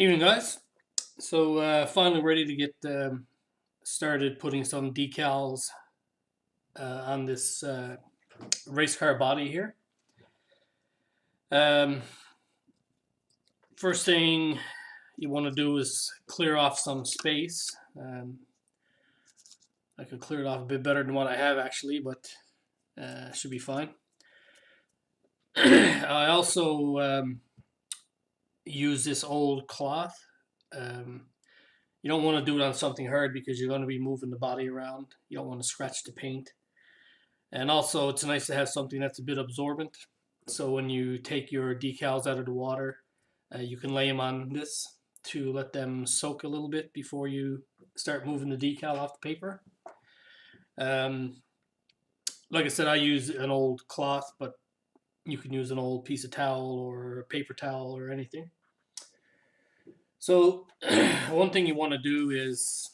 Evening, guys. So finally ready to get started putting some decals on this race car body here. Um, First thing you want to do is clear off some space. I could clear it off a bit better than what I have actually, but should be fine. I also use this old cloth. Um, you don't want to do it on something hard because you're going to be moving the body around. You don't want to scratch the paint. And also, it's nice to have something that's a bit absorbent. So when you take your decals out of the water, you can lay them on this to let them soak a little bit before you start moving the decal off the paper. Um, like I said, I use an old cloth, but you can use an old piece of towel or a paper towel or anything. So one thing you want to do is,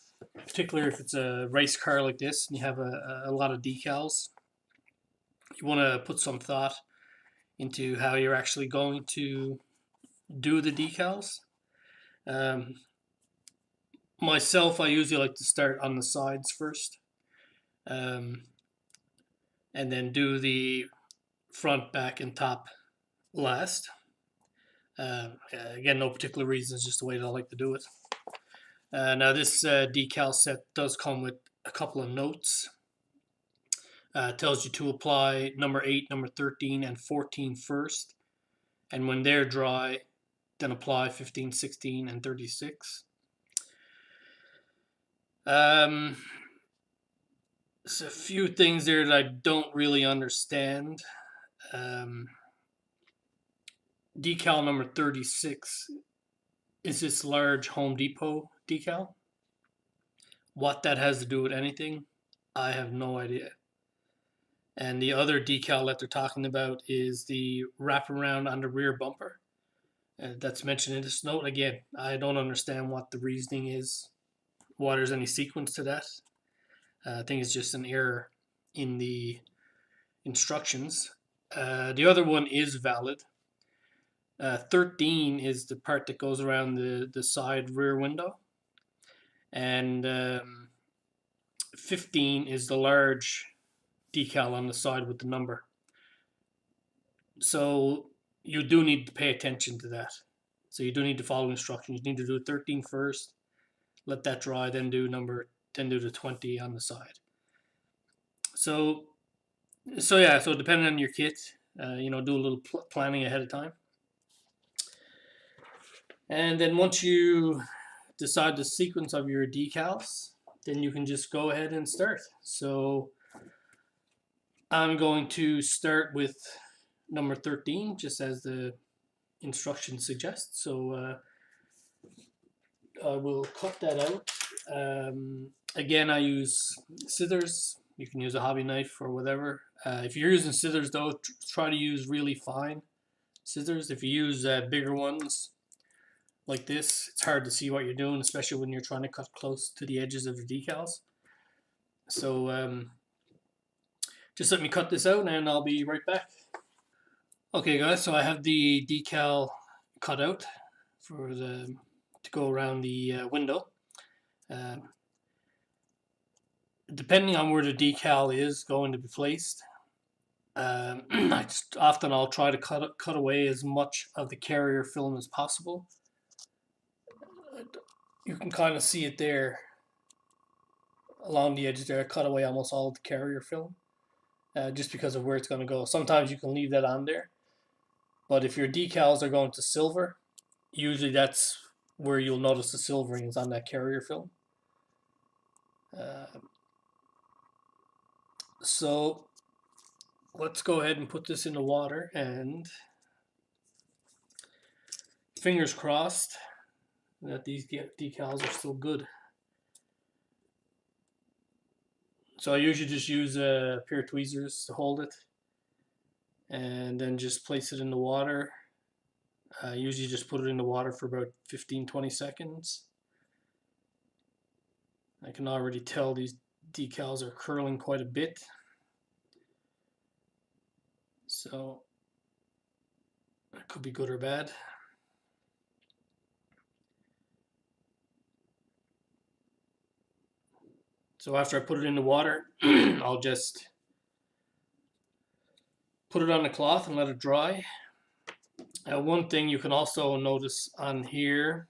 particularly if it's a race car like this and you have a lot of decals, you want to put some thought into how you're actually going to do the decals. Um, Myself, I usually like to start on the sides first, um, and then do the front, back, and top last. Again, no particular reason, it's just the way that I like to do it. Now, this decal set does come with a couple of notes. Tells you to apply number 8, number 13, and 14 first, and when they're dry, then apply 15, 16, and 36. There's a few things there that I don't really understand. Um, Decal number 36 is this large Home Depot decal. What that has to do with anything, I have no idea. And the other decal that they're talking about is the wraparound on the rear bumper. That's mentioned in this note. Again, I don't understand what the reasoning is, why there's any sequence to that. I think it's just an error in the instructions. The other one is valid. 13 is the part that goes around the side rear window. And 15 is the large decal on the side with the number. So you do need to pay attention to that. So you do need to follow instructions. You need to do 13 first, let that dry, then do the 20 on the side. So yeah, so depending on your kit, do a little planning ahead of time. And then once you decide the sequence of your decals, then you can just go ahead and start. So I'm going to start with number 13, just as the instructions suggest. So I will cut that out. Again, I use scissors. You can use a hobby knife or whatever. If you're using scissors, though, try to use really fine scissors. If you use bigger ones like this, it's hard to see what you're doing, especially when you're trying to cut close to the edges of the decals. So just let me cut this out and I'll be right back. Okay, guys, so I have the decal cut out to go around the window. Depending on where the decal is going to be placed, I'll try to cut away as much of the carrier film as possible. You can kind of see it there along the edge there. I cut away almost all of the carrier film just because of where it's going to go. Sometimes you can leave that on there, but if your decals are going to silver, usually that's where you'll notice the silvering is on that carrier film. So let's go ahead and put this in the water, and fingers crossed that these decals are still good. So I usually just use a pair of tweezers to hold it and then just place it in the water. I usually just put it in the water for about 15-20 seconds. I can already tell these decals are curling quite a bit. So it could be good or bad. So after I put it in the water, I'll just put it on the cloth and let it dry. One thing you can also notice on here,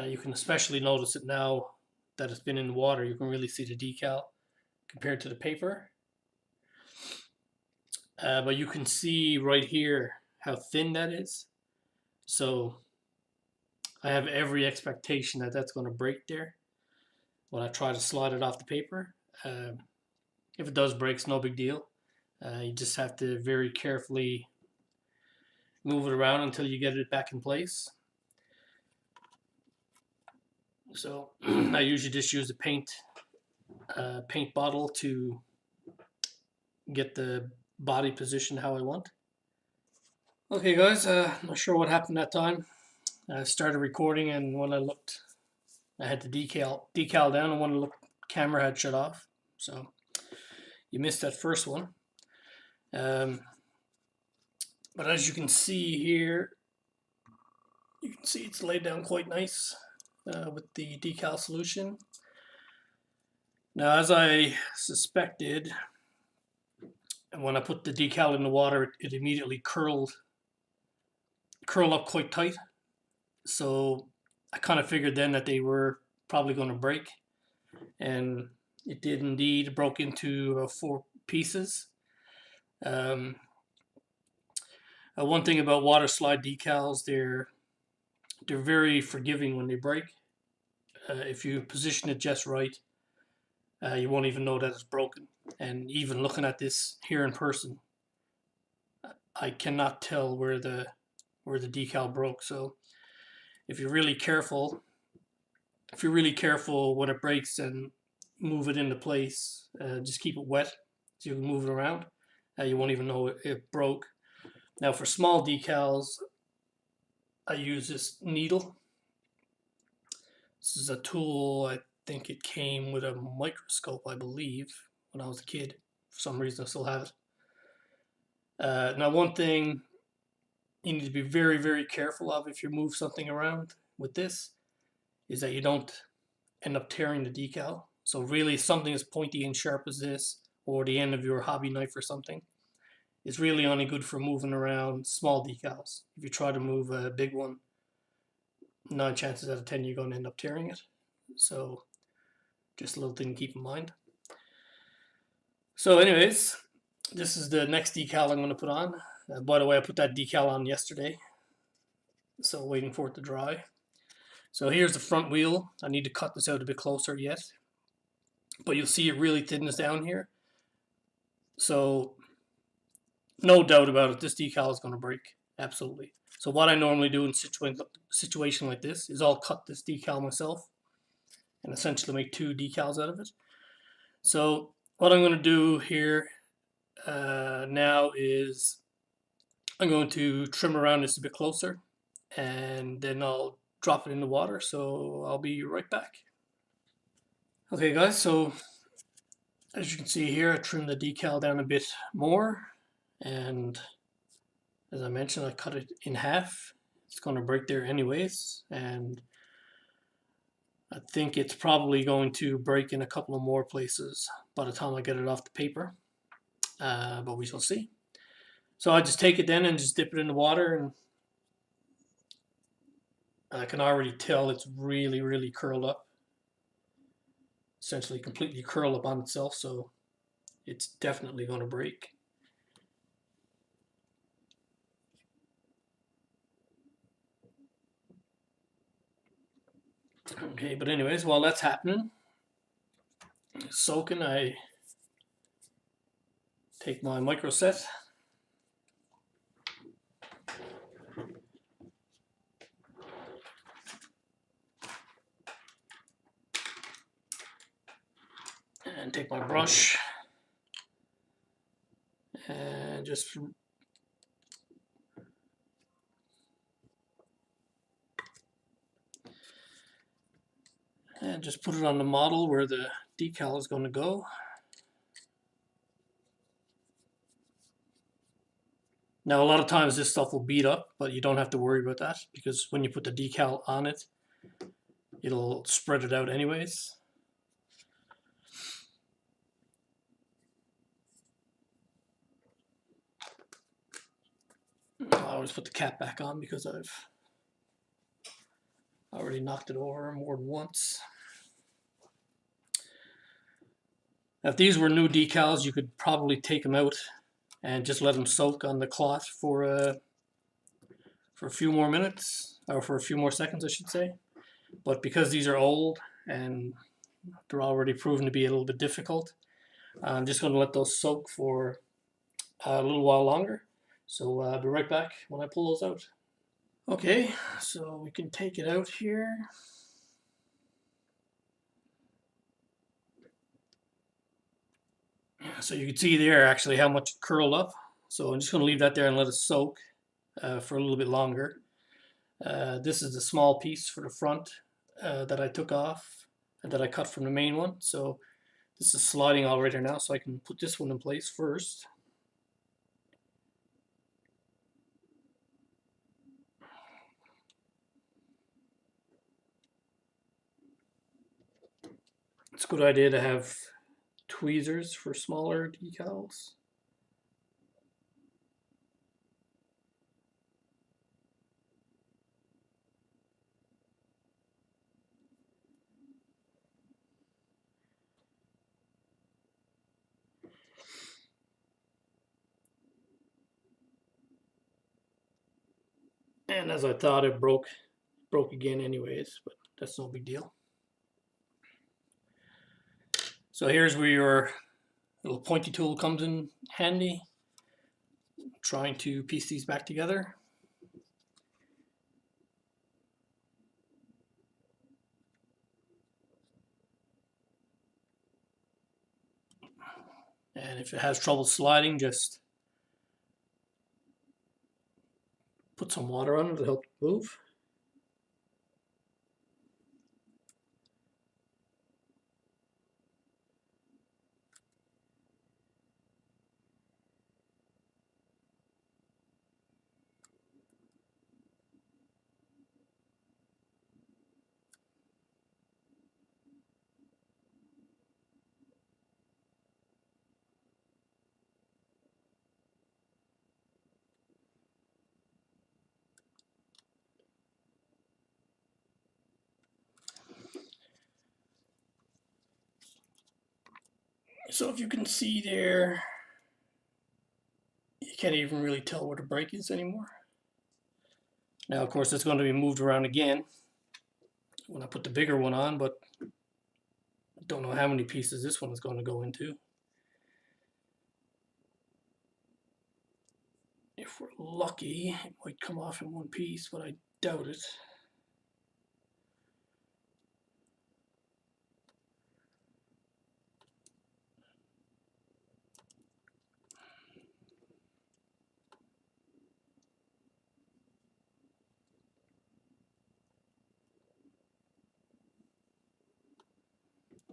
you can especially notice it now that it's been in the water, you can really see the decal compared to the paper. But you can see right here how thin that is. So I have every expectation that that's going to break there when I try to slide it off the paper. If it does break, it's no big deal. You just have to very carefully move it around until you get it back in place. So I usually just use a paint bottle to get the body position how I want. Okay guys, not sure what happened that time. I started recording, and when I looked, I had the decal down, and when I looked, camera had shut off. So you missed that first one. But as you can see here, you can see it's laid down quite nice with the decal solution. Now, as I suspected, when I put the decal in the water, it immediately curled up quite tight. So I kind of figured then that they were probably going to break, and it did indeed. It broke into 4 pieces. One thing about water slide decals, they're very forgiving when they break. If you position it just right, you won't even know that it's broken. And even looking at this here in person, I cannot tell where the decal broke. So if you're really careful when it breaks and move it into place, just keep it wet so you can move it around. You won't even know it broke. Now for small decals, I use this needle. This is a tool, I think it came with a microscope, I believe, when I was a kid. For some reason I still have it. Now one thing you need to be very, very careful of if you move something around with this is that you don't end up tearing the decal. So really something as pointy and sharp as this, or the end of your hobby knife or something, is really only good for moving around small decals. If you try to move a big one, 9 chances out of 10 you're going to end up tearing it. So just a little thing to keep in mind. So anyways, this is the next decal I'm going to put on. By the way, I put that decal on yesterday, so waiting for it to dry. So here's the front wheel. I need to cut this out a bit closer yet, but you'll see it really thinnens down here. So no doubt about it, this decal is going to break, absolutely. So what I normally do in a situation like this is I'll cut this decal myself and essentially make 2 decals out of it. So what I'm going to do here now is I'm going to trim around this a bit closer, and then I'll drop it in the water. So I'll be right back. Okay guys, so as you can see here, I trimmed the decal down a bit more, and as I mentioned, I cut it in half. It's going to break there anyways, and I think it's probably going to break in a couple of more places by the time I get it off the paper, but we shall see. So I just take it then and just dip it in the water, and I can already tell it's really, really curled up. Essentially completely curled up on itself, so it's definitely going to break. Okay, but anyways, while that's happening, soaking, I take my micro set, and take my brush and just put it on the model where the decal is going to go. Now a lot of times this stuff will bead up, but you don't have to worry about that, because when you put the decal on it, it'll spread it out anyways. always put the cap back on because I've already knocked it over more than once. Now, if these were new decals, you could probably take them out and just let them soak on the cloth for a few more minutes, or for a few more seconds, I should say. But because these are old and they're already proven to be a little bit difficult, I'm just going to let those soak for a little while longer. So I'll be right back when I pull those out. Okay, so we can take it out here. So you can see there actually how much it curled up. So I'm just going to leave that there and let it soak for a little bit longer. This is the small piece for the front that I took off and that I cut from the main one. So this is sliding already now, so I can put this one in place first. It's a good idea to have tweezers for smaller decals. And as I thought, it broke again anyways, but that's no big deal. So here's where your little pointy tool comes in handy, trying to piece these back together. And if it has trouble sliding, just put some water on it to help it move. So if you can see there, you can't even really tell where the break is anymore. Now, of course, it's going to be moved around again when I put the bigger one on, but I don't know how many pieces this one is going to go into. If we're lucky, it might come off in one piece, but I doubt it.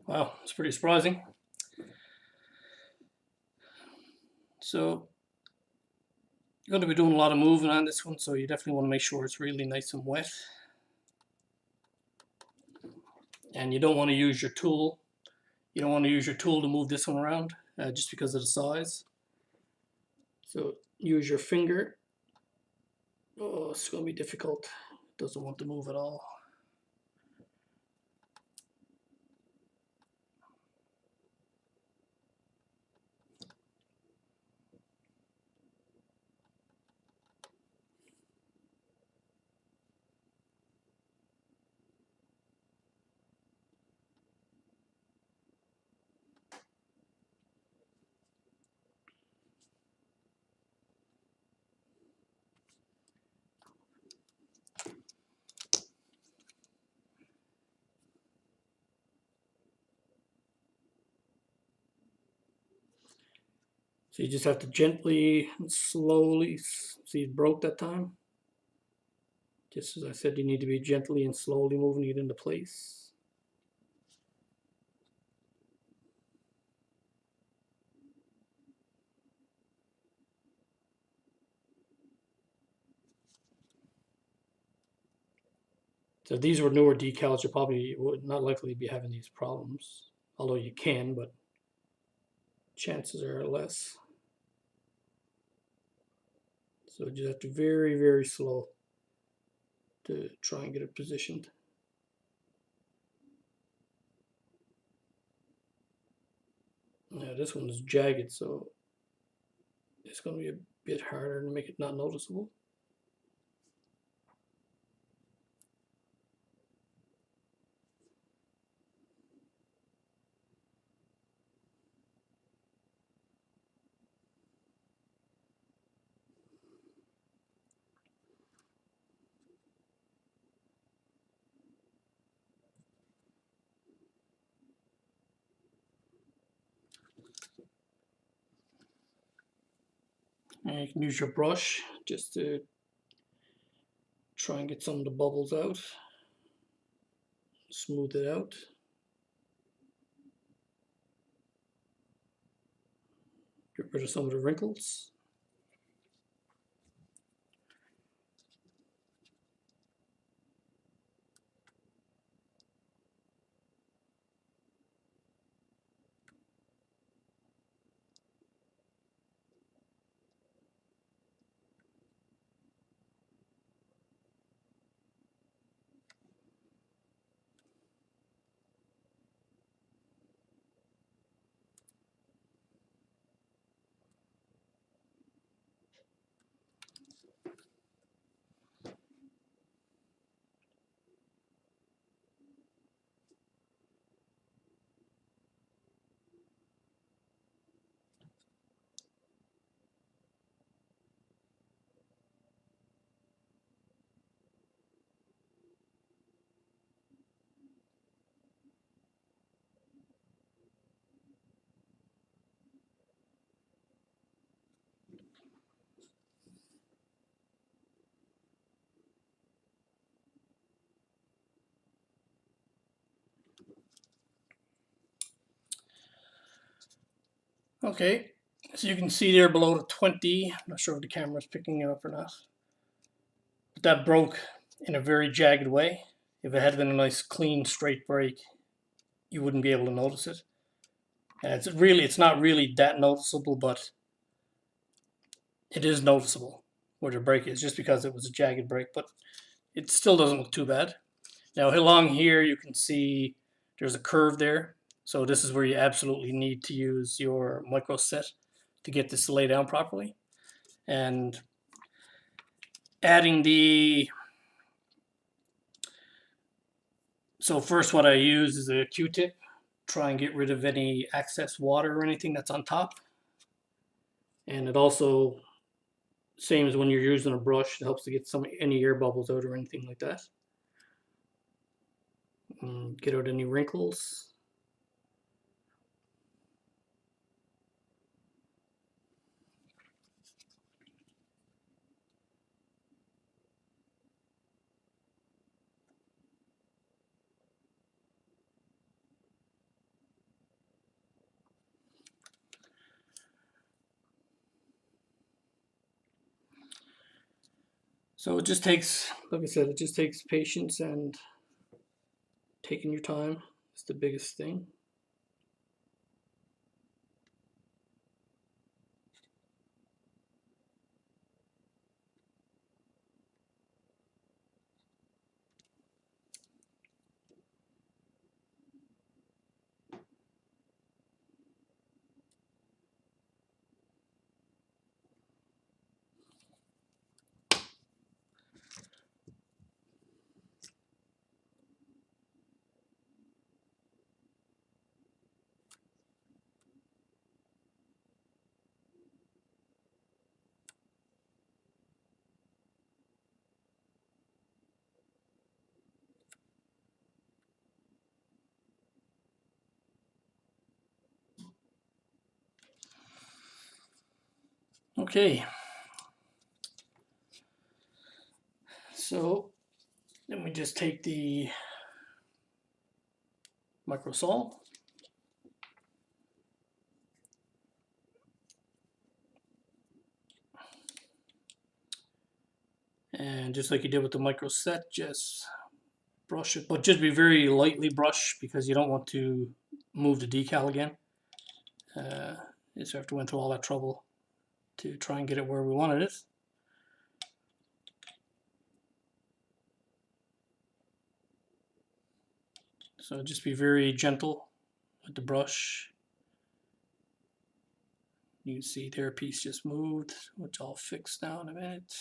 Wow, it's pretty surprising. So you're going to be doing a lot of moving on this one, so you definitely want to make sure it's really nice and wet. And you don't want to use your tool. You don't want to use your tool to move this one around just because of the size. So use your finger. Oh, it's going to be difficult. It doesn't want to move at all. So you just have to gently and slowly, see it broke that time. Just as I said, you need to be gently and slowly moving it into place. So if these were newer decals, you probably would not likely be having these problems. Although you can, but chances are less. So you just have to very, very slow to try and get it positioned. Now this one is jagged, so it's going to be a bit harder to make it not noticeable. And you can use your brush just to try and get some of the bubbles out, smooth it out. Get rid of some of the wrinkles. Okay, so you can see there below the 20, I'm not sure if the camera's picking it up or not, but that broke in a very jagged way. If it had been a nice clean straight break, you wouldn't be able to notice it. And it's not really that noticeable, but it is noticeable where the break is just because it was a jagged break, but it still doesn't look too bad. Now along here you can see there's a curve there. So this is where you absolutely need to use your micro set to get this to lay down properly. And adding so first what I use is a Q-tip, try and get rid of any excess water or anything that's on top. And it also, same as when you're using a brush, it helps to get any air bubbles out or anything like that. And get out any wrinkles. So it just takes, like I said, it just takes patience and taking your time. It's the biggest thing. Okay. So then we just take the microsol and just like you did with the micro set, just brush it, but just be very lightly brush because you don't want to move the decal again. Just have to went through all that trouble to try and get it where we wanted it. So just be very gentle with the brush. You can see their piece just moved, which I'll fix now in a minute.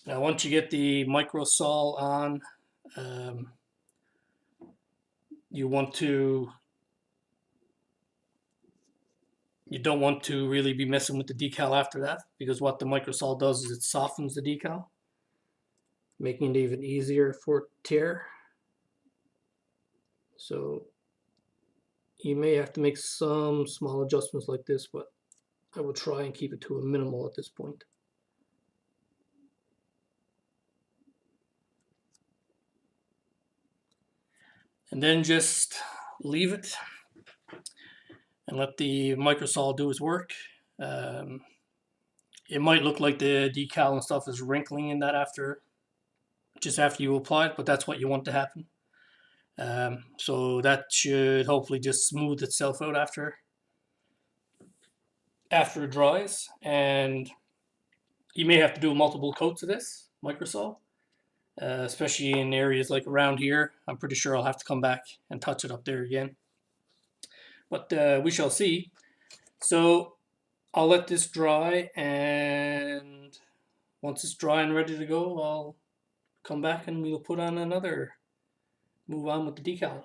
Now once you get the microsol on, you don't want to really be messing with the decal after that, because what the microsol does is it softens the decal, making it even easier for tear. So you may have to make some small adjustments like this, but I will try and keep it to a minimal at this point. And then just leave it and let the microsol do its work. It might look like the decal and stuff is wrinkling in that just after you apply it, but that's what you want to happen. So that should hopefully just smooth itself out after it dries. And you may have to do multiple coats of this microsol, especially in areas like around here. I'm pretty sure I'll have to come back and touch it up there again, but we shall see. So I'll let this dry, and once it's dry and ready to go, I'll come back and we'll move on with the decal.